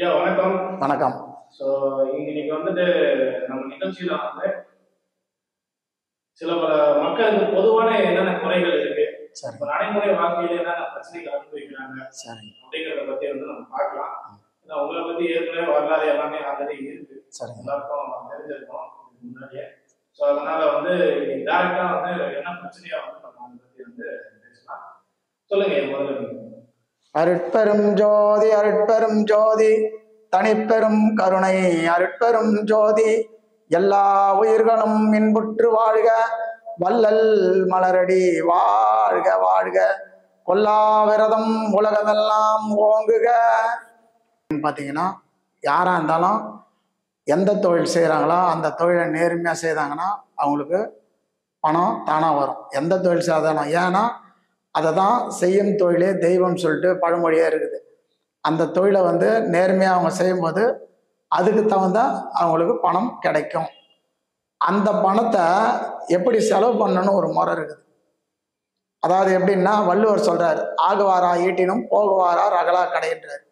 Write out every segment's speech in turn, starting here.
ஐயா வணக்கம். வணக்கம். ஸோ இன்னைக்கு வந்துட்டு நம்ம நிகழ்ச்சியில வந்து சில பல மக்களுக்கு பொதுவான என்னென்ன குறைகள் இருக்கு, இப்போ நடைமுறை வாழ்க்கையில என்னென்ன பிரச்சனைகள் அனுபவிக்கிறாங்க அப்படிங்கிறத பத்தி வந்து நம்ம பார்க்கலாம். ஏன்னா உங்களை பத்தி ஏற்கனவே வரலாறு எல்லாமே ஆல்ரெடி இருக்கு, எல்லாருக்கும் தெரிஞ்சிருக்கோம் முன்னாடியே. ஸோ அதனால வந்து டேரக்டா வந்து என்ன பிரச்சனையா வந்து நம்ம அதை பத்தி வந்து பேசலாம். சொல்லுங்க முதல்ல. அருட்பெரும் ஜோதி அருட்பெரும் ஜோதி தனிப்பெரும் கருணை அருட்பெரும் ஜோதி எல்லா உயிர்களும் இன்புற்று வாழ்க வள்ளல் மலரடி வாழ்க வாழ்க கொல்லா விரதம் உலகமெல்லாம் ஓங்குக. பார்த்தீங்கன்னா யாரா இருந்தாலும் எந்த தொழில் செய்கிறாங்களோ அந்த தொழிலை நேர்மையாக செய்தாங்கன்னா அவங்களுக்கு பணம் தானாக வரும். எந்த தொழில் செய்தாலும், ஏன்னா அதை தான் செய்யும் தொழிலே தெய்வம் சொல்லிட்டு பழமொழியாக இருக்குது. அந்த தொழிலை வந்து நேர்மையாக அவங்க செய்யும்போது அதுக்கு தகுந்த அவங்களுக்கு பணம் கிடைக்கும். அந்த பணத்தை எப்படி செலவு பண்ணணும்னு ஒரு முறை இருக்குது. அதாவது எப்படின்னா, வள்ளுவர் சொல்கிறார், ஆகுவாரா ஈட்டினும் போகுவாரா ரகலா கடைன்றார்.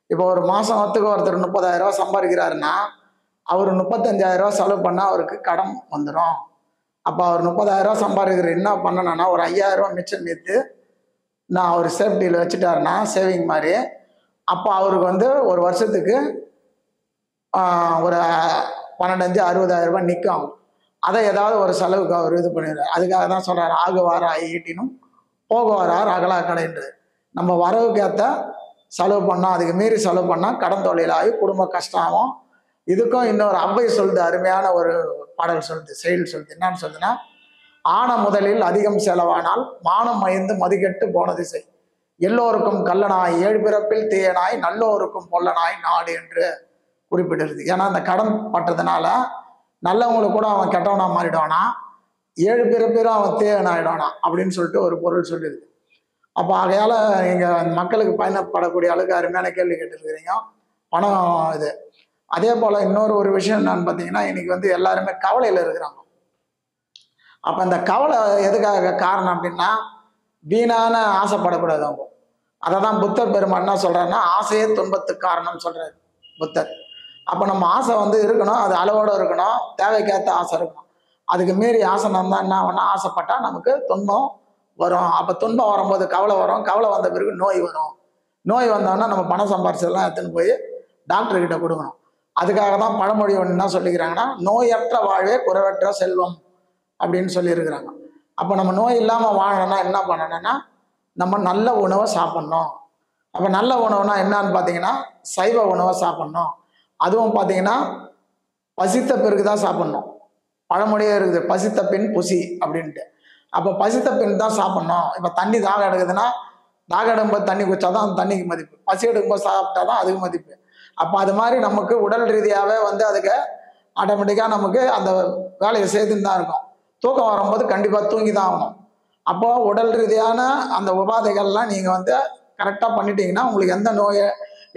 இப்போ ஒரு மாதத்துக்கு ஒருத்தர் 30,000 ரூபா சம்பாதிக்கிறாருன்னா அவர் 35,000 ரூபா செலவு பண்ணால் அவருக்கு கடன் வந்துடும். அப்போ அவர் 30,000 ரூபா சம்பாதிக்கிற என்ன பண்ணணும்னா ஒரு 5,000 ரூபா மிச்சம் மீத்து நான் அவர் சேஃப்டியில் வச்சுட்டாருன்னா சேவிங் மாதிரி, அப்போ அவருக்கு வந்து ஒரு வருஷத்துக்கு ஒரு 12,500 60,000 ரூபாய் நிற்கும். அதை ஏதாவது ஒரு செலவுக்கு அவர் இது பண்ணிடுறாரு. அதுக்காக தான் சொல்கிறார், ஆகுவாரா ஈட்டினும் போகுவாரார் அகலா கடைன்றது. நம்ம வரவுக்கு ஏற்ற செலவு பண்ணோம், அதுக்கு மீறி செலவு பண்ணால் கடன் தொழிலாகி குடும்ப கஷ்டம் ஆகும். இதுக்கும் இன்னொரு அவ்வை சொல்லுது, அருமையான ஒரு பாடல் சொல்லுது, செயல் சொல்லுது. என்னன்னு சொல்லுதுன்னா, ஆன முதலில் அதிகம் செலவானால் மானம் மயந்து மதிக்கெட்டு போன திசை, எல்லோருக்கும் கள்ளனாய் ஏழு பிறப்பில் தீயனாய் நல்லோருக்கும் பொல்லனாய் நாடு என்று குறிப்பிடுறது. ஏன்னா அந்த கடன் பட்டதுனால நல்லவங்களுக்கு கூட அவன் கெட்டவனா மாறிடுவானா, 7 பிறப்பிலும் அவன் தீயனாயிடுவானா அப்படின்னு சொல்லிட்டு ஒரு பொருள் சொல்லிடுது. அப்போ ஆகையால் நீங்கள் மக்களுக்கு பயணப்படக்கூடிய அளவுக்கு அருமையான கேள்வி கேட்டுருக்கிறீங்க. பணம் இது. அதே போல் இன்னொரு விஷயம் என்னன்னு பார்த்தீங்கன்னா, இன்னைக்கு வந்து எல்லாருமே கவலையில் இருக்கிறாங்க. அப்போ அந்த கவலை எதுக்காக காரணம் அப்படின்னா, வீணான ஆசைப்படக்கூடாது அவங்க. அதை தான் புத்தர் பெருமான் என்ன சொல்கிறாருன்னா, ஆசையே துன்பத்துக்கு காரணம்னு சொல்கிறார் புத்தர். அப்போ நம்ம ஆசை வந்து இருக்கணும், அது அளவோடு இருக்கணும், தேவைக்கேற்ற ஆசை இருக்கணும். அதுக்கு மீறி ஆசை தான் என்ன ஒன்றா ஆசைப்பட்டால் நமக்கு துன்பம் வரும். அப்போ துன்பம் வரும்போது கவலை வரும், கவலை வந்த பிறகு நோய் வரும். நோய் வந்தோன்னா நம்ம பணம் சம்பாரிச்சதெல்லாம் எடுத்துன்னு போய் டாக்டர்கிட்ட கொடுக்கணும். அதுக்காக தான் பழமொழி ஒன்று என்ன சொல்லிக்கிறாங்கன்னா, நோயற்ற வாழ்வே குறைவற்ற செல்வம் அப்படின்னு சொல்லியிருக்கிறாங்க. அப்போ நம்ம நோய் இல்லாமல் வாழணும்னா என்ன பண்ணணும்னா, நம்ம நல்ல உணவை சாப்பிட்ணும். அப்போ நல்ல உணவுனா என்னன்னு பார்த்தீங்கன்னா, சைவ உணவை சாப்பிட்ணும். அதுவும் பார்த்தீங்கன்னா பசித்த பிறகு தான் சாப்பிட்ணும். பழமொழியே இருக்குது, பசித்த பின் புசி அப்படின்ட்டு. அப்போ பசித்த பின் தான் சாப்பிட்ணும். இப்போ தண்ணி தாகம் எடுக்குதுன்னா, தாகம் எடுக்கும்போது தண்ணி குடிச்சா தான் அந்த தண்ணிக்கு மதிப்பு, பசி எடுக்கும்போது சாப்பிட்டா தான் அதுக்கு மதிப்பு. அப்போ அது மாதிரி நமக்கு உடல் ரீதியாகவே வந்து அதுக்கு ஆட்டோமேட்டிக்காக நமக்கு அந்த வேலையை செய்துன்னு தான் இருக்கும். தூக்கம் வரும்போது கண்டிப்பாக தூங்கி தான் ஆகணும். அப்போது உடல் ரீதியான அந்த உபாதைகள்லாம் நீங்கள் வந்து கரெக்டாக பண்ணிட்டீங்கன்னா உங்களுக்கு எந்த நோயை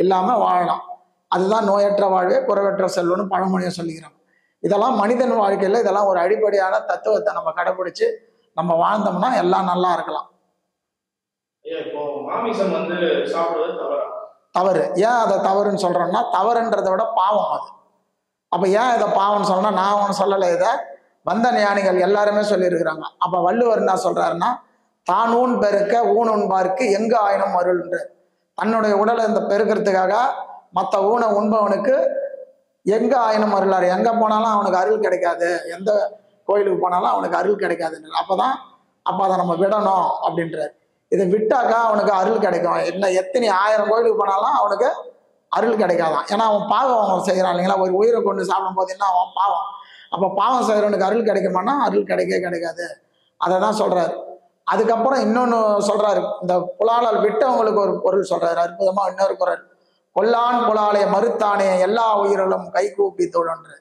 இல்லாமல் வாழலாம். அதுதான் நோயற்ற வாழ்வே குறைவற்ற செல்வம்னு பழமொழியை சொல்லிக்கிறாங்க. இதெல்லாம் மனிதன் வாழ்க்கையில் இதெல்லாம் ஒரு அடிப்படையான தத்துவத்தை நம்ம கடைபிடிச்சு நம்ம வாழ்ந்தோம்னா எல்லாம் நல்லா இருக்கலாம். தவறு. ஏன் அதை தவறுன்னு சொல்கிறோம்னா, தவறுன்றதை விட பாவம் அது. அப்போ ஏன் இதை பாவம்னு சொல்லணும்னா, நான் ஒன்று சொல்லலை, இதை வந்த ஞானிகள் எல்லாருமே சொல்லியிருக்கிறாங்க. அப்போ வள்ளுவர் என்ன சொல்கிறாருன்னா, தான் ஊன் பெருக்க ஊன் உண்பார்க்கு எங்கு ஆயினும் அருள்ன்ற. தன்னுடைய உடலை இந்த பெருக்கிறதுக்காக மற்ற ஊனை உண்பவனுக்கு எங்கே ஆயினும் அருளார், எங்கே போனாலும் அவனுக்கு அருள் கிடைக்காது, எந்த கோயிலுக்கு போனாலும் அவனுக்கு அருள் கிடைக்காதுன்ற. அப்போ அதை நம்ம விடணும் அப்படின்றார். இதை விட்டாக்கா அவனுக்கு அருள் கிடைக்கும். என்ன எத்தனை 1000 கோயிலுக்கு போனாலும் அவனுக்கு அருள் கிடைக்காதான். ஏன்னா அவன் பாவம் அவன் செய்கிறான் இல்லைங்களா. ஒரு உயிரை கொண்டு சாப்பிடும் போது என்ன அவன் பாவம். அப்போ பாவம் செய்கிறவனுக்கு அருள் கிடைக்குமானா அருள் கிடைக்காது. அதை தான் சொல்கிறாரு. அதுக்கப்புறம் இன்னொன்று சொல்கிறாரு, இந்த புலாலால் விட்டவங்களுக்கு ஒரு பொருள் சொல்கிறாரு அற்புதமாக. இன்னொரு குறள், கொல்லான் புலாலை மறுத்தானே எல்லா உயிர்களும் கை கூப்பி தோழன்று.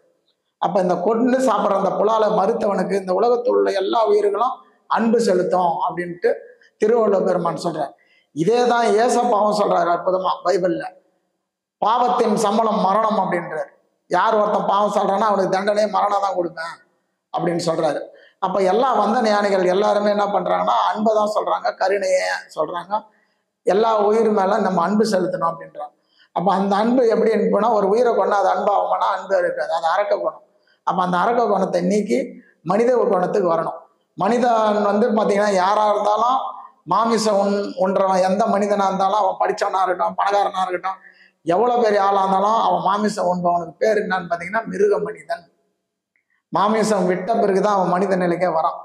அப்போ இந்த கொண்டு சாப்பிட்ற அந்த புலாலை மறுத்தவனுக்கு இந்த உலகத்தில் உள்ள எல்லா உயிர்களும் அன்பு செலுத்தும் அப்படின்ட்டு திருவள்ளுவர் பெருமான் சொல்கிறார். இதே தான் ஏசப்பாவும் சொல்கிறாரு அற்புதமாக பைபிளில். பாவத்தின் சம்பளம் மரணம் அப்படின்றார். யார் ஒருத்தன் பாவம் சொல்கிறான்னா அவனுக்கு தண்டனை மரணம் தான் கொடுப்பேன் அப்படின்னு சொல்கிறாரு. அப்போ எல்லாம் வந்த ஞானிகள் எல்லாருமே என்ன பண்ணுறாங்கன்னா அன்பை தான் சொல்கிறாங்க, கருணையை சொல்கிறாங்க. எல்லா உயிர் மேலே நம்ம அன்பு செலுத்தணும் அப்படின்றாங்க. அப்போ அந்த அன்பு எப்படி போனால் ஒரு உயிரை கொண்டா அது அன்பாகும்னா அன்பு இருக்காது, அது அரக்க குணம். அப்போ அந்த அரக்க குணத்தை நீக்கி மனித குணத்துக்கு வரணும். மனிதன் வந்து பார்த்தீங்கன்னா யாராக இருந்தாலும் மாமிசம் உண்றவன் எந்த மனிதனாக இருந்தாலும், அவன் படித்தவனாக இருக்கட்டும், பணக்காரனாக இருக்கட்டும், எவ்வளோ பெரிய ஆளாக இருந்தாலும் அவன் மாமிசம் உண்பவனுக்கு பேர் என்னன்னு பார்த்தீங்கன்னா மிருக மனிதன். மாமிசம் விட்ட பிறகு தான் அவன் மனித நிலைக்கே வரான்.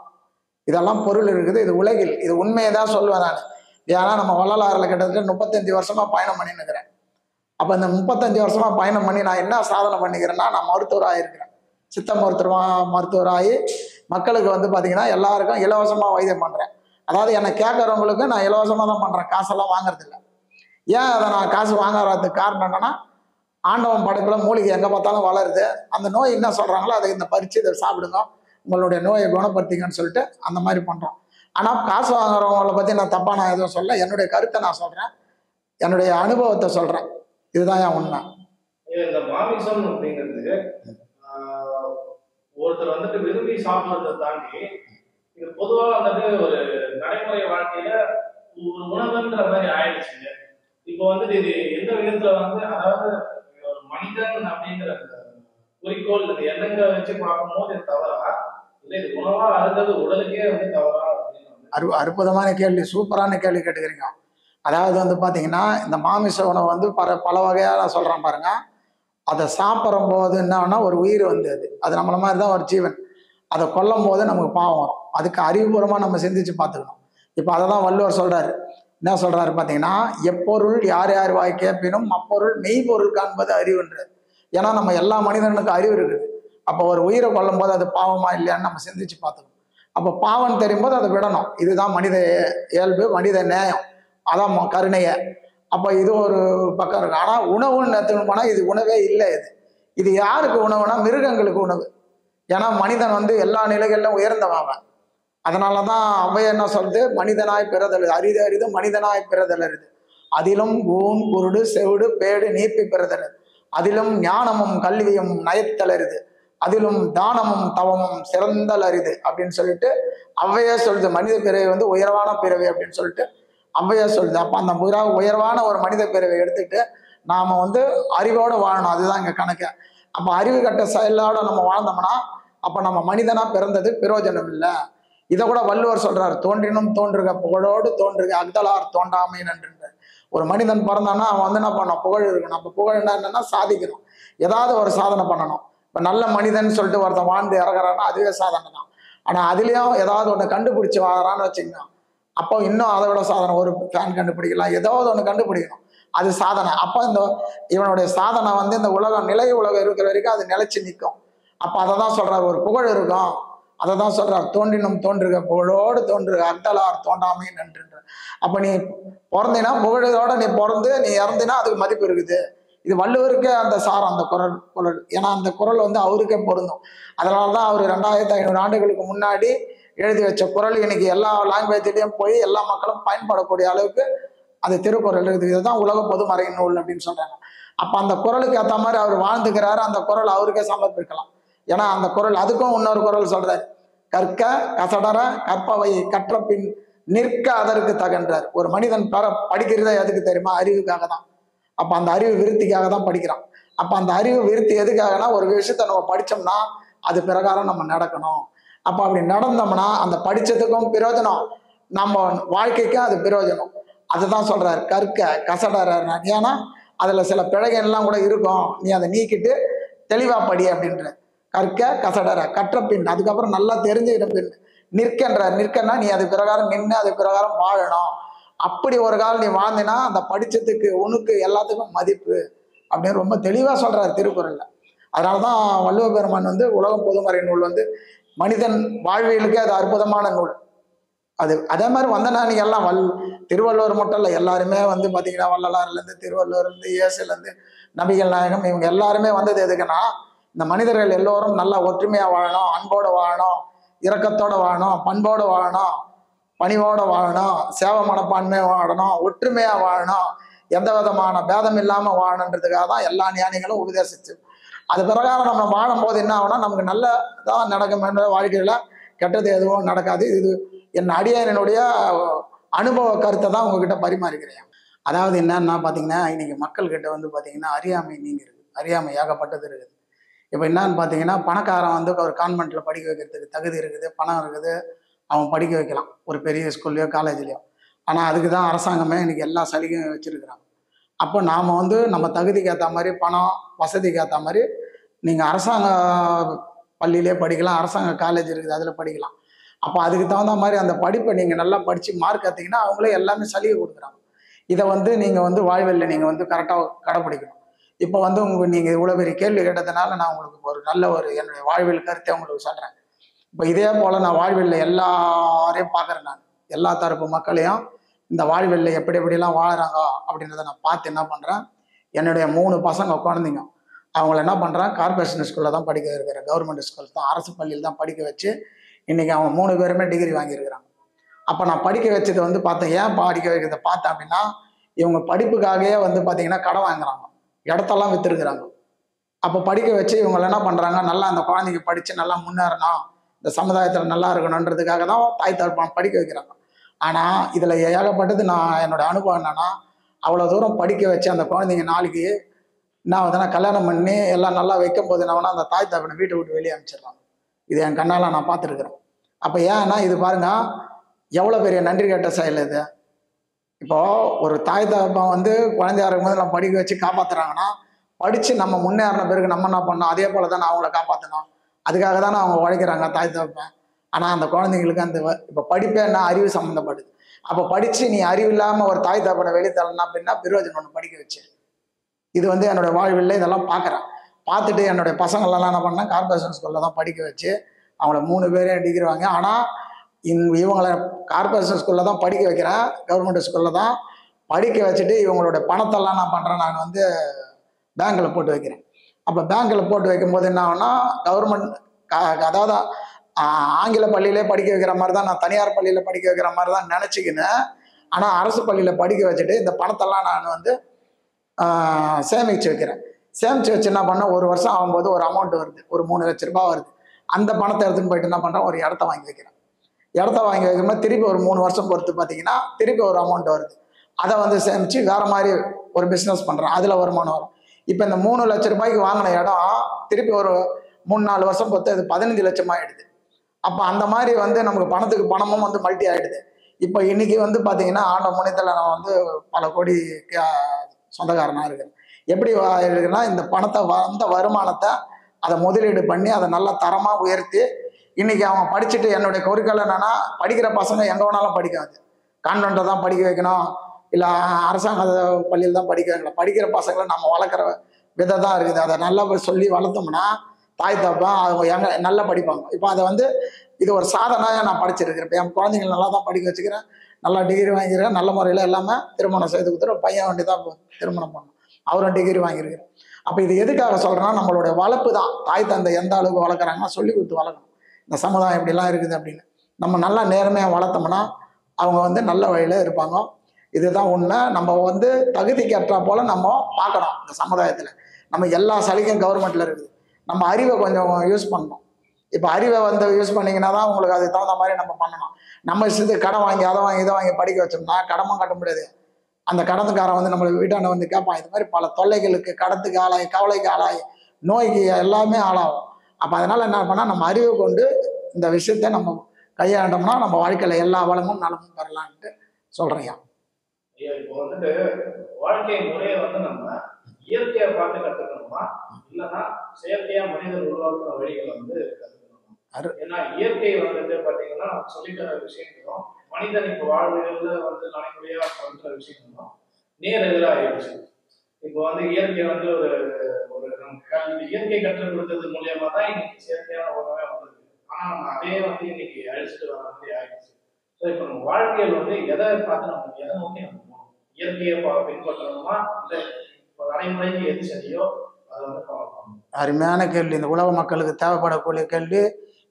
இதெல்லாம் பொருள் இருக்குது, இது உலகில், இது உண்மையை தான் சொல்லுவேன் நான். ஏன்னா நம்ம வள்ளலாறுல கிட்டத்தட்ட 35 வருஷமா பயணம் பண்ணின்னு இருக்கிறேன். அப்போ இந்த 35 வருஷமா பயணம் பண்ணி நான் என்ன சாதனை பண்ணிக்கிறேன்னா, நான் மருத்துவராக இருக்கிறேன். சித்த மருத்துவராகி மக்களுக்கு வந்து பார்த்தீங்கன்னா எல்லாருக்கும் இலவசமாக வைத்தியம் பண்ணுறேன். அதாவது என்னை கேட்குறவங்களுக்கு நான் இலவசமாக தான் பண்ணுறேன், காசெல்லாம் வாங்குறதில்ல. ஏன் அதை நான் காசு வாங்குறதுக்கு காரணம் என்னன்னா, ஆண்டவன் படைப்பில் மூலிகை எங்கே பார்த்தாலும் வளருது. அந்த நோய் என்ன சொல்கிறாங்களோ அதை இந்த பறித்து இதை சாப்பிடுங்க, உங்களுடைய நோயை குணப்படுத்திங்கன்னு சொல்லிட்டு அந்த மாதிரி பண்ணுறோம். ஆனால் காசு வாங்குறவங்களை பற்றி நான் தப்பாக நான் எதுவும் சொல்ல, என்னுடைய கருத்தை நான் சொல்கிறேன், என்னுடைய அனுபவத்தை சொல்கிறேன். இதுதான் என் உண்மை. இந்த மாமிசம் அப்படிங்கிறது ஒருத்தர் வந்துட்டு விரும்பி சாப்பிடுறதை தாண்டி இது பொதுவா வந்துட்டு ஒரு நடைமுறை வாழ்க்கையில ஒரு உணவுன்ற மாதிரி ஆயிடுச்சுங்க. இப்போ வந்துட்டு இது எந்த விதத்துல வந்து, அதாவது ஒரு மனிதன் அப்படிங்கிற குறிக்கோள் இந்த எண்ணங்களை வச்சு பார்க்கும்போது இது தவறா, இல்லை இது உணவா அருந்தது உடலுக்கே வந்து தவறா அப்படின்னு? அற்புதமான கேள்வி, சூப்பரான கேள்வி கேட்டுக்கிறீங்க. அதாவது வந்து பார்த்தீங்கன்னா இந்த மாமிச உணவு வந்து பல வகையாக நான் சொல்கிறேன் பாருங்க. அதை சாப்பிடும் போது என்னன்னா ஒரு உயிர் வந்து அது நம்மள மாதிரி தான் ஒரு ஜீவன். அதை கொல்லும் போது நமக்கு பாவம் வரும். அதுக்கு அறிவுபூர்வமாக நம்ம சிந்திச்சு பார்த்துக்கணும். இப்போ அதை தான் வள்ளுவர் சொல்கிறாரு. என்ன சொல்கிறாரு பார்த்தீங்கன்னா, எப்பொருள் யார் யார் வாய் கேட்பினும் அப்பொருள் மெய்ப்பொருள் காண்பது அறிவுன்றது. ஏன்னா நம்ம எல்லா மனிதனுக்கும் அறிவு இருக்குது. அப்போ ஒரு உயிரை கொல்லும் போது அது பாவமா இல்லையான்னு நம்ம சிந்திச்சு பார்த்துக்கணும். அப்போ பாவம் தெரியும் போது அதை விடணும். இதுதான் மனித இயல்பு, மனித நேயம், அதான் கருணைய. அப்போ இது ஒரு பக்கம் இருக்கு. ஆனால் உணவுன்னு எடுத்துன்னு போனால் இது உணவே இல்லை. இது யாருக்கு உணவுனா மிருகங்களுக்கு உணவு. ஏன்னா மனிதன் வந்து எல்லா நிலைகளிலும் உயர்ந்தவன். அதனால தான் அவை என்ன சொல்றது, மனிதனாய் பிறதல் அரிது அரிது மனிதனாய் பிறதல் அரிது, அதிலும் ஊன் குருடு செவிடு பேடு நீப்பி பிறதல், அதிலும் ஞானமும் கல்வியும் நயத்தல் அரிது, அதிலும் தானமும் தவமும் சிறந்தல் அரிது அப்படின்னு சொல்லிட்டு அவ்வையே சொல்லுது. மனித பிறவி வந்து உயர்வான பிறவி அப்படின்னு சொல்லிட்டு அவ்வையா சொல்லுது. அப்போ அந்த உயர்வான ஒரு மனித பிறவை எடுத்துட்டு நாம வந்து அறிவோடு வாழணும். அதுதான் இங்க கணக்கு. அப்போ அறிவு கட்ட செயலோட நம்ம வாழ்ந்தோம்னா அப்போ நம்ம மனிதனா பிறந்தது பிரயோஜனம் இல்லை. இதை கூட வள்ளுவர் சொல்றாரு, தோன்றினும் தோன்றுக புகழோடு தோன்றுக அக்தலார் தோன்றாமை நன்று. ஒரு மனிதன் பிறந்தான்னா அவன் வந்து என்ன பண்ணணும், புகழ் இருக்கணும். அப்போ புகழ் என்னன்னா சாதிக்கணும், ஏதாவது ஒரு சாதனை பண்ணணும். இப்போ நல்ல மனிதன் சொல்லிட்டு ஒருத்தன் வாழ்ந்து இறங்குறான்னா அதுவே சாதனை தான். ஆனால் அதுலேயும் ஏதாவது ஒன்று கண்டுபிடிச்சி வாழறான்னு வச்சுக்கணும், அப்போ இன்னும் அதை விட சாதனை, ஒரு ஃபேன் கண்டுபிடிக்கலாம், ஏதாவது ஒன்று கண்டுபிடிக்கணும், அது சாதனை. அப்போ இவனுடைய சாதனை வந்து இந்த உலகம் நிலை உலகம் இருக்கிற வரைக்கும் அது நிலைச்சு நிற்கும். அப்போ அதை தான் சொல்றாரு, ஒரு புகழ் இருக்கும். அதை தான் சொல்றாரு, தோன்றினும் தோன்றுக புகழோடு தோன்றுக அக்தலார் தோன்றாமை நன்றுன்ற. அப்போ நீ பிறந்தினா புகழோட நீ பிறந்து நீ இறந்தினா அதுக்கு மதிப்பு இருக்குது. இது வள்ளுவருக்கே அந்த சாரம், அந்த குரல். ஏன்னா அந்த குரல் வந்து அவருக்கே பொருந்தும். அதனால தான் அவர் 2500 ஆண்டுகளுக்கு முன்னாடி எழுதி வச்ச குரல் இன்னைக்கு எல்லா லாங்குவேஜ்லேயும் போய் எல்லா மக்களும் பயன்படக்கூடிய அளவுக்கு அது திருக்குறள் இருக்குது. இதுதான் உலக பொதுமறை நூல் அப்படின்னு சொல்றாங்க. அப்போ அந்த குரலுக்கு ஏற்ற மாதிரி அவர் வாழ்ந்துக்கிறாரு. அந்த குரல் அவருக்கே சமர்ப்பிக்கலாம். ஏன்னா அந்த குரல், அதுக்கும் இன்னொரு குரல் சொல்றாரு, கற்க கசடர கற்பவை கற்ற பின் நிற்க அதற்கு தகன்றார். ஒரு மனிதன் படிக்கிறதே எதுக்கு தெரியுமா? அறிவுக்காக தான். அப்போ அந்த அறிவு விருத்திக்காக தான் படிக்கிறான். அப்போ அந்த அறிவு விருத்தி எதுக்காகனா, ஒரு விஷயத்த நம்ம படித்தோம்னா அது பிரகாரம் நம்ம நடக்கணும். அப்போ அப்படி நடந்தோம்னா அந்த படித்ததுக்கும் பிரயோஜனம், நம்ம வாழ்க்கைக்கும் அது பிரயோஜனம். அதுதான் சொல்றாரு, கற்க கசடற. ஏன்னா அதில் சில பிழைகள்லாம் கூட இருக்கும், நீ அதை நீக்கிட்டு தெளிவா படி அப்படின்ற. கற்க கசடற கற்ற பின், அதுக்கப்புறம் நல்லா தெரிஞ்சுக்கிட்ட பின் நிற்கன்ற. நிற்கன்னா நீ அது பிரகாரம் நின்று அது பிரகாரம் வாழணும். அப்படி ஒரு காலம் நீ வாழ்ந்தினா அந்த படிச்சதுக்கு உனக்கு எல்லாத்துக்கும் மதிப்பு அப்படின்னு ரொம்ப தெளிவாக சொல்றாரு திருக்குறள்ல. அதனாலதான் வள்ளுவ பெருமான் வந்து உலகம் பொதுமறை நூல் வந்து மனிதன் வாழ்வியலுக்கே அது அற்புதமான நூல். அது அதே மாதிரி வந்தனா நீ எல்லாம் திருவள்ளுவர் மட்டும் இல்லை, எல்லாருமே வந்து பார்த்தீங்கன்னா வள்ளலார்லேருந்து திருவள்ளுவர்லேருந்து இயேசுலேருந்து நபிகள் நாயகம் இவங்க எல்லாருமே வந்தது எதுக்குன்னா, இந்த மனிதர்கள் எல்லோரும் நல்லா ஒற்றுமையாக வாழணும், அன்போடு வாழணும், இரக்கத்தோடு வாழணும், பண்போடு வாழணும், பணிவோடு வாழணும், சேவை மனப்பான்மையாக வாழணும், ஒற்றுமையாக வாழணும், எந்த விதமான பேதம் இல்லாமல் வாழணுன்றதுக்காக தான் எல்லா ஞானிகளும் உபதேசிச்சு. அது பிரகாரம் நம்ம வாழும்போது என்ன ஆகும்னா நமக்கு நல்லதான் நடக்கும் என்ற வாழ்க்கையில் கெட்டது எதுவும் நடக்காது. இது என் அடியாரினுடைய அனுபவ கருத்தை தான் உங்ககிட்ட பரிமாறிக்கிறேன். அதாவது என்னன்னா பார்த்தீங்கன்னா, இன்னைக்கு மக்கள்கிட்ட வந்து பார்த்தீங்கன்னா, அறியாமை நீங்கிருக்கு. அறியாமை ஏகப்பட்டது இருக்குது. இப்போ என்னான்னு பார்த்தீங்கன்னா, பணக்காரன் வந்து ஒரு கான்வென்ட்ல படிக்க வைக்கிறதுக்கு தகுதி இருக்குது, பணம் இருக்குது. அவன் படிக்க வைக்கலாம். ஒரு பெரிய ஸ்கூல்லயோ, காலேஜ்லயோ. ஆனா, அதுக்கு தான் அரசாங்கமே இன்னைக்கு எல்லா சலுகையும் வச்சிருக்கிறாங்க. அப்போ நாம வந்து நம்ம தகுதிக்கு ஏத்த மாரி, பணம், வசதிக்கு ஏத்த மாரி நீங்க அரசாங்க பள்ளியிலே படிக்கலாம். அரசாங்க காலேஜ் இருக்குது, அதுல படிக்கலாம். அப்போ அதுக்கு தகுந்த மாரி அந்த படிப்பை நீங்க நல்லா படிச்சு மார்க் எடுத்தீங்கன்னா, அவங்களே எல்லாமே சலுகை குடுக்குறாங்க. இத வந்து நீங்க வந்து வாழ்வியல்ல நீங்க வந்து கரெக்ட்டா கடைப்பிடிக்கணும். இப்போ வந்து நீங்க இவ்வளோ பெரிய கேள்வி கேட்டதுனால, நான் உங்களுக்கு ஒரு நல்ல ஒரு என்னுடைய வாழ்வியல் கருத்தை உங்களுக்கு சொல்றேன். இப்போ இதே போல நான் வாழ்வியல்ல எல்லாரையும் பார்க்குறேன் நான். எல்லா தரப்பு மக்களையும் இந்த வாழ்வியல்ல எப்படி எப்படிலாம் வாழுறாங்க அப்படின்றத நான் பார்த்து என்ன பண்றேன், என்னுடைய 3 பசங்க குழந்தைங்க. அவங்கள என்ன பண்றேன், கார்ப்பரேஷன் ஸ்கூல்ல தான் படிக்க வைக்கிறேன். கவர்மெண்ட் ஸ்கூல் தான், அரசு பள்ளியில் தான் படிக்க வச்சு, இன்னைக்கு அவங்க 3 பேருமே டிகிரி வாங்கியிருக்கிறாங்க. அப்போ நான் படிக்க வச்சது வந்து பார்த்தேன். ஏன் படிக்க வைக்கிறத பார்த்தேன் அப்படின்னா, இவங்க படிப்புக்காகவே வந்து பார்த்தீங்கன்னா கடன் வாங்குறாங்க. இடத்தெல்லாம் வித்துருக்குறாங்க. அப்போ படிக்க வச்சு இவங்க என்ன பண்றாங்க, நல்லா அந்த குழந்தைங்க படிச்சு நல்லா முன்னேறணும், இந்த சமுதாயத்தில் நல்லா இருக்கணுன்றதுக்காக தான் தாய் தகப்பன் படிக்க வைக்கிறாங்க. ஆனா இதுல ஏகப்பட்டது நான் என்னோட அனுபவம் என்னன்னா, அவ்வளவு தூரம் படிக்க வச்சு அந்த குழந்தைங்க நாளைக்கு என்ன ஆகுதுன்னா, கல்யாணம் பண்ணி எல்லாம் நல்லா வைக்கும் போது என்ன அந்த தாய் தகப்பனை வீட்டை விட்டு வெளியே அனுப்பிச்சிடுறாங்க. இது என் கண்ணால நான் பார்த்துருக்குறேன். அப்ப ஏன்னா இது பாருங்க, எவ்வளவு பெரிய நன்றி கெட்ட செயல் இது. இப்போ ஒரு தாய் தகப்பன் வந்து குழந்தையா இருக்கும்போது நம்ம படிக்க வச்சு காப்பாத்துறாங்கன்னா, படிச்சு நம்ம முன்னேறின பிறகு நம்ம என்ன பண்ணோம், அதே போல தான் அவங்கள காப்பாற்றணும். அதுக்காக தானே அவங்க உழைக்கிறாங்க தாய் தகப்பன். ஆனா அந்த குழந்தைங்களுக்கு அந்த இப்போ படிப்பே என்ன, அறிவு சம்மந்தப்படுது. அப்போ படிச்சு நீ அறிவு இல்லாம ஒரு தாய் தகப்பனை வெளித்தரணும் அப்படின்னா பிரயோஜனம் ஒன்று படிக்க வச்சு. இது வந்து என்னோட வாழ்வில் இதெல்லாம் பார்க்குறேன். பார்த்துட்டு என்னுடைய பசங்களெல்லாம் என்ன பண்ணேன், கார்ப்பரேஷன் ஸ்கூலில் தான் படிக்க வச்சு அவங்கள 3 பேரையும் டிகிரி வாங்க. ஆனால் இவங்களை கார்ப்பரேஷன் ஸ்கூலில் தான் படிக்க வைக்கிறேன், கவர்மெண்ட் ஸ்கூலில் தான் படிக்க வச்சுட்டு இவங்களோட பணத்தெல்லாம் நான் பண்ணுறேன், நான் வந்து பேங்க்கில் போட்டு வைக்கிறேன். அப்போ பேங்க்கில் போட்டு வைக்கும்போது என்ன ஆகும்னா, கவர்மெண்ட் அதாவது ஆங்கில பள்ளியிலே படிக்க வைக்கிற மாதிரி தான், நான் தனியார் பள்ளியில் படிக்க வைக்கிற மாதிரி தான் நினச்சிக்கினேன். ஆனால் அரசு பள்ளியில் படிக்க வச்சுட்டு இந்த பணத்தெல்லாம் நான் வந்து சேமிச்சு வைக்கிறேன். சேமிச்சு வச்சு என்ன பண்ண, ஒரு வருஷம் ஆகும்போது ஒரு அமௌண்ட் வருது, ஒரு 3 லட்ச ரூபாய் வருது. அந்த பணத்தை எடுத்துன்னு போயிட்டு என்ன பண்ணுறேன், ஒரு இடத்த வாங்கி வைக்கிறேன். இடத்த வாங்கி வைக்கும்போது திருப்பி ஒரு 3 வருஷம் பொறுத்து பார்த்தீங்கன்னா திருப்பி ஒரு அமௌண்ட் வருது. அதை வந்து சேமிச்சு வேற மாதிரி ஒரு பிஸ்னஸ் பண்ணுறேன், அதில் வருமானம் வரும். இப்போ இந்த 3 லட்ச ரூபாய்க்கு வாங்கின இடம் திருப்பி ஒரு 3-4 வருஷம் பொறுத்து அது 15 லட்சமாக ஆயிடுது. அப்போ அந்த மாதிரி வந்து நமக்கு பணத்துக்கு பணமும் வந்து மல்டி ஆகிடுது. இப்போ இன்னைக்கு வந்து பார்த்தீங்கன்னா ஆண்ட முனையத்தில் நான் வந்து பல கோடி சொந்தக்காரனாக இருக்கிறேன். எப்படி இருக்குன்னா, இந்த பணத்தை வந்த வருமானத்தை அதை முதலீடு பண்ணி அதை நல்லா தரமாக உயர்த்தி இன்னைக்கு அவங்க படிச்சுட்டு, என்னுடைய கோரிக்கை என்னன்னா, படிக்கிற பசங்க எங்கே வேணாலும் படிக்காது, கான்வென்ட்டை தான் படிக்க வைக்கணும், இல்லை அரசாங்க பள்ளியில் தான் படிக்க வைக்கணும். படிக்கிற பசங்களை நம்ம வளர்க்குற விதம் தான் இருக்குது. அதை நல்லா சொல்லி வளர்த்தோம்னா தாய் தப்பன் அவங்க எங்க நல்லா படிப்பாங்க. இப்போ அதை வந்து இது ஒரு சாதனையாக நான் படிச்சிருக்கிறேன். இப்போ என் குழந்தைங்களை நல்லா தான் படிக்க வச்சுக்கிறேன், நல்லா டிகிரி வாங்கிக்கிறேன், நல்ல முறையில் எல்லாமே திருமணம் செய்து கொடுத்துரு. பையன் வண்டி தான் திருமணம் பண்ணணும், அவரும் டிகிரி வாங்கியிருக்கிறேன். அப்போ இது எதுக்காக சொல்கிறேன்னா, நம்மளுடைய வளர்ப்பு தான். தாய் தந்தை எந்த அளவுக்கு வளர்க்குறாங்கன்னா சொல்லி கொடுத்து வளர்க்கணும். இந்த சமுதாயம் இப்படிலாம் இருக்குது அப்படின்னு நம்ம நல்லா நேர்மையாக வளர்த்தோம்னா அவங்க வந்து நல்ல வழியில் இருப்பாங்க. இதுதான் உண்மை. நம்ம வந்து தகுதிக்கு ஏற்றா போல நம்ம பார்க்கணும். இந்த சமுதாயத்தில் நம்ம எல்லா சலுகையும் கவர்மெண்ட்டில் இருக்குது. நம்ம அறிவை கொஞ்சம் யூஸ் பண்ணணும். இப்போ அறிவை வந்து யூஸ் பண்ணிங்கன்னா தான் உங்களுக்கு அதுக்கு தகுந்த மாதிரி நம்ம பண்ணணும். நம்ம இஷ்டத்துக்கு கடன் வாங்கி அதை வாங்கி இதை வாங்கி படிக்க வச்சோம்னா கடமும் கட்ட முடியாது. அந்த கடனுக்காரன் வந்து நம்மளுக்கு வீட்டாண்ட வந்து கேட்பான். இது மாதிரி பல தொல்லைகளுக்கு, கடத்துக்கு ஆளாகி, கவலைக்கு ஆளாகி, நோய்க்கு எல்லாமே ஆளாகும். அப்போ அதனால என்ன பண்ணால் நம்ம அறிவை கொண்டு இந்த விஷயத்த நம்ம கையாண்டோம்னா நம்ம வாழ்க்கையில் எல்லா வளமும் நலமும் பெறலான்ட்டு சொல்கிறேன். இப்போ வந்துட்டு வாழ்க்கை முறையை வந்து நம்ம இயற்கையை பார்த்து கற்றுக்கணுமா, இல்லைன்னா செயற்கையா மனிதர் உருவாக்குற வழிகளை வந்து கற்றுக்கணுமா? ஏன்னா இயற்கை வந்துட்டு பார்த்தீங்கன்னா சொல்லித்தர விஷயங்களும் மனிதன் இப்போ வாழ்வியல்ல வந்து நடைமுறையா பண்ற விஷயங்களும் நேர் எதிராக ஆயிடுச்சு. இப்போ வந்து இயற்கை வந்து ஒரு ஒரு நமக்கு இயற்கை கற்றுக் கொடுத்தது மூலியமா தான் இன்னைக்கு செயற்கையான உணவே வந்திருக்கு. ஆனா நம்ம அதே வந்து இன்னைக்கு அழிச்சிட்டு வர மாதிரி ஆயிடுச்சு. ஸோ இப்போ நம்ம வாழ்க்கையில் வந்து எதை பார்த்து நம்ம எதை நோக்கி நம்ம போகணும்? இயற்கையை பின்பற்றணுமா, இல்லை இப்போ நடைமுறைக்கு எது சரியோ அதை வந்து ஃபாலோ பண்ணணும்? அருமையான கேள்வி. இந்த உலக மக்களுக்கு தேவைப்படக்கூடிய கேள்வி.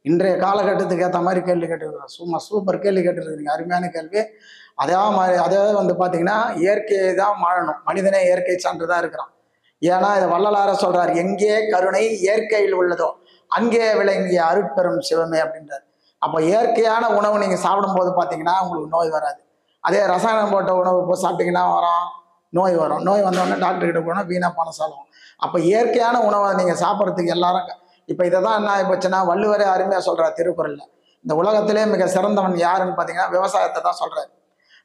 இன்றைய காலகட்டத்துக்கு ஏற்ற மாதிரி கேள்வி கேட்டுருக்கோம். சும்மா சூப்பர் கேள்வி கேட்டுருக்கீங்க, அருமையான கேள்வி. அதே மாதிரி அதே வந்து பார்த்தீங்கன்னா இயற்கையை தான் வாழணும். மனிதனே இயற்கை சான்று தான் இருக்கிறான். ஏன்னா இதை வள்ளலார சொல்றார், எங்கே கருணை இயற்கையில் உள்ளதோ அங்கே விளங்கிய அருட்பெரும் சிவமே அப்படின்றார். அப்போ இயற்கையான உணவு நீங்கள் சாப்பிடும்போது பார்த்தீங்கன்னா உங்களுக்கு நோய் வராது. அதே ரசாயனம் போட்ட உணவு இப்போ சாப்பிட்டீங்கன்னா வரும், நோய் வரும். நோய் வந்தோடனே டாக்டர்கிட்ட போனால் வீணாக பணம் செலவும். அப்போ இயற்கையான உணவை நீங்கள் சாப்பிட்றதுக்கு எல்லாரும் இப்போ இதை தான் என்ன ஆகிப்போச்சுன்னா, வள்ளுவரே அருமையாக சொல்கிறார் திருக்குறளில், இந்த உலகத்திலே மிக சிறந்தவன் யாருன்னு பார்த்தீங்கன்னா விவசாயத்தை தான் சொல்கிறார்.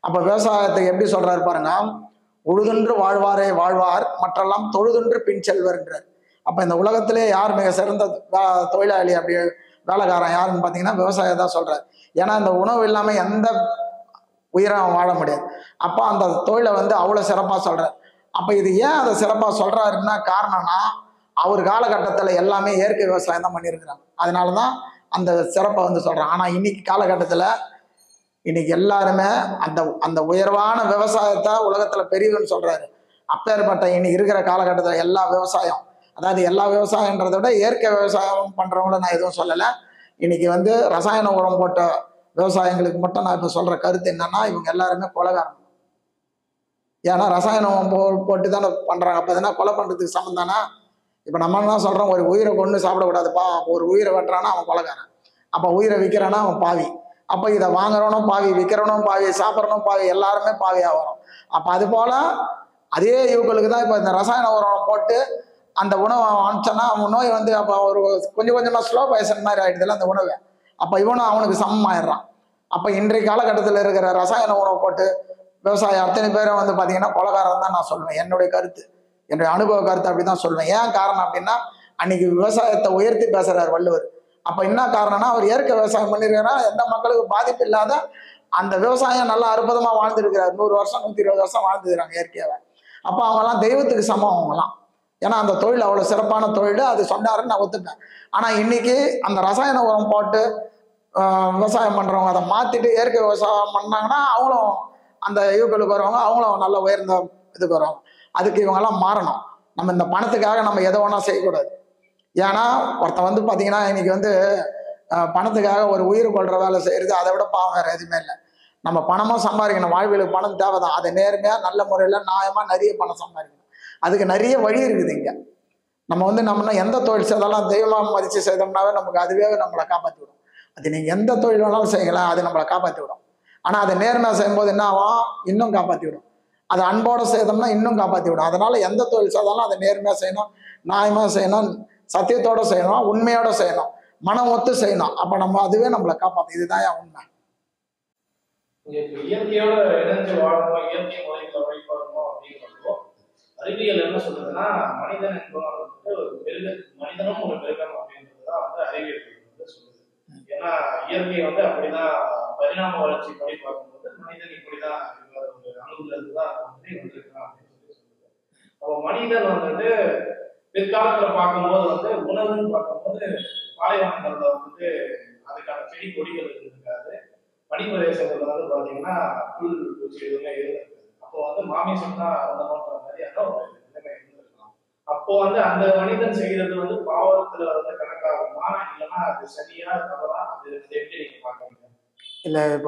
அப்போ விவசாயத்தை எப்படி சொல்கிறாரு பாருங்க, உழுதுன்று வாழ்வாரே வாழ்வார் மற்றெல்லாம் தொழுதுன்று பின் செல்வர்ன்றார். அப்போ இந்த உலகத்திலே யார் மிக சிறந்த தொழிலாளி அப்படி வேலைக்காரன் யாருன்னு பார்த்தீங்கன்னா விவசாயம் தான் சொல்கிறார். ஏன்னா இந்த உணவு இல்லாமல் எந்த உயிரும் வாழ முடியாது. அப்போ அந்த தொழிலை வந்து அவ்வளோ சிறப்பாக சொல்கிறார். அப்போ இது ஏன் அதை சிறப்பாக சொல்கிறாருன்னா காரணம்னா, அவர் காலகட்டத்தில் எல்லாமே இயற்கை விவசாயம் தான் பண்ணியிருக்கிறாங்க. அதனால தான் அந்த சிறப்பை வந்து சொல்கிறாங்க. ஆனால் இன்னைக்கு காலகட்டத்தில் இன்னைக்கு எல்லாருமே அந்த அந்த உயர்வான விவசாயத்தை உலகத்தில் பெரியதுன்னு சொல்கிறாரு. அப்பேற்பட்ட இன்னைக்கு இருக்கிற காலகட்டத்தில் எல்லா விவசாயம், அதாவது எல்லா விவசாயன்றதை விட இயற்கை விவசாயம் பண்ணுறவங்கள நான் எதுவும் சொல்லலை. இன்னைக்கு வந்து ரசாயன உரம் போட்ட விவசாயங்களுக்கு மட்டும் நான் இப்போ சொல்கிற கருத்து என்னன்னா, இவங்க எல்லாருமே கொலைகாரங்க. ஏன்னா ரசாயனம் போட்டு தானே பண்ணுறாங்க. அப்போ எதுனா கொலை பண்ணுறதுக்கு சமம் தானே. இப்போ நம்ம என்ன சொல்கிறோம், ஒரு உயிரை கொண்டு சாப்பிடக்கூடாதுப்பா, ஒரு உயிரை வெட்டுறானா அவன் கொலைகாரன், அப்போ உயிரை விற்கிறானா அவன் பாவி, அப்போ இதை வாங்குறவனும் பாவி, விற்கிறவனும் பாவி, சாப்பிட்றனும் பாவி, எல்லாருமே பாவியாக வரும். அப்போ அது போல் அதே இவங்களுக்கு தான் இப்போ இந்த ரசாயன உரம் போட்டு அந்த உணவை அனுப்பிச்சோன்னா அவன் நோய் வந்து அப்போ ஒரு கொஞ்சம் கொஞ்சமாக ஸ்லோ பாய்சன் மாதிரி ஆகிடுதுல அந்த உணவை. அப்போ இவனும் அவனுக்கு சமமாயிடுறான். அப்போ இன்றைய காலகட்டத்தில் இருக்கிற ரசாயன உணவு போட்டு விவசாயம் அத்தனை பேரும் வந்து பார்த்தீங்கன்னா கொலைகாரன் தான் நான் சொல்லுவேன். என்னுடைய கருத்து, என்னுடைய அனுபவ கருத்து அப்படி தான் சொல்லுவேன். ஏன் காரணம் அப்படின்னா, அன்னைக்கு விவசாயத்தை உயர்த்தி பேசுகிறார் வள்ளுவர். அப்போ என்ன காரணம்னா, அவர் இயற்கை விவசாயம் பண்ணியிருக்கிறா, எந்த மக்களுக்கு பாதிப்பு இல்லாத அந்த விவசாயம் நல்லா அற்புதமாக வாழ்ந்துருக்கிறார். 100 வருஷம் 120 வருஷம் வாழ்ந்துக்கிறாங்க இயற்கையாவை. அப்போ அவங்கெல்லாம் தெய்வத்துக்கு சமம் அவங்களாம். ஏன்னா அந்த தொழில் அவ்வளோ சிறப்பான தொழில், அது சொன்னாருன்னு நான் ஒத்துப்பேன். ஆனால் இன்னைக்கு அந்த ரசாயன உரம் போட்டு விவசாயம் பண்ணுறவங்க அதை மாற்றிட்டு இயற்கை விவசாயம் பண்ணாங்கன்னா அவங்களும் அந்த ஈவுகளுக்கு வருவாங்க, அவங்களும் நல்ல உயர்ந்த இதுக்கு வருவாங்க. அதுக்கு இவங்கெல்லாம் மாறணும். நம்ம இந்த பணத்துக்காக நம்ம எதை வேணால் செய்யக்கூடாது. ஏன்னா ஒருத்தன் வந்து பார்த்தீங்கன்னா இன்னைக்கு வந்து பணத்துக்காக ஒரு உயிர் கொள்கிற வேலை செய்கிறது அதை விட பாவம் வேறு எதுவுமே இல்லை. நம்ம பணமாக சம்பாதிக்கணும், வாழ்வியலுக்கு பணம் தேவை தான். அதை நேர்மையாக நல்ல முறையில் நியாயமாக நிறைய பணம் சம்பாதிக்கணும். அதுக்கு நிறைய வழி இருக்குது இங்கே. நம்ம வந்து நம்மனா எந்த தொழில் செய்தாலும் தெய்வமாக மதித்து செய்தோம்னாவே நமக்கு அதுவே நம்மளை காப்பாற்றி விடும். அது நீங்கள் எந்த தொழில் வேணாலும் செய்யலாம், அது நம்மளை காப்பாற்றி விடும். ஆனால் அதை நேர்மையாக செய்யும்போது என்ன ஆகும், இன்னும் காப்பாற்றி விடும். அதை அன்போடு செய்தோம்னா இன்னும் காப்பாற்றி விடும். அதனால் எந்த தொழில் செய்தாலும் அதை நேர்மையாக செய்யணும், நியாயமாக செய்யணும், சத்தியத்தோடு செய்யணும், உண்மையோடு செய்யணும், மனம் ஒத்து செய்யணும். அப்போ நம்ம அதுவே நம்மளை காப்பாற்றும். இதுதான் என் உண்மை. இயற்கையோட இணைஞ்சு வாழணும், இயற்கை முறைகளை வழிபாடணும் அப்படிங்கிறப்போ அறிவியல் என்ன சொல்றதுன்னா, மனிதன் என்பவன் வந்து ஒரு மனிதனும் ஒரு மிருகம் அப்படின்றதுதான் வந்து அறிவியல் வந்து சொல்லுது. ஏன்னா இயற்கை வந்து அப்படிதான் பரிணாம வளர்ச்சி படி பார்க்கும்போது மனிதன் இப்படிதான் ஒரு அணுகுல இருந்துதான் வந்து வந்திருக்கான் அப்படின்னு சொல்லி சொல்லுது. அப்போ மனிதன் வந்துட்டு பிற்காலத்துல பார்க்கும்போது வந்து உணவுன்னு பார்க்கும்போது பாலைவனங்கள்ல வந்து அதுக்கான செடி கொடிகள் இருக்காது. பனிப்பிரதேசங்கள்ல வந்து பாத்தீங்கன்னா புல் பூச்சி எதுவுமே இருந்திருக்காது. அப்போ வந்து மாமிசம் தான் வந்தோன்ற மாதிரியான ஒரு நிலைமை இருந்திருக்கலாம். அப்போ வந்து அந்த மனிதன் செய்யறது வந்து பாவத்துல வந்து கணக்காகுமா, இல்லைன்னா அது சரியா தவறா, அது எப்படி நீங்க பாக்குறீங்க? இல்லை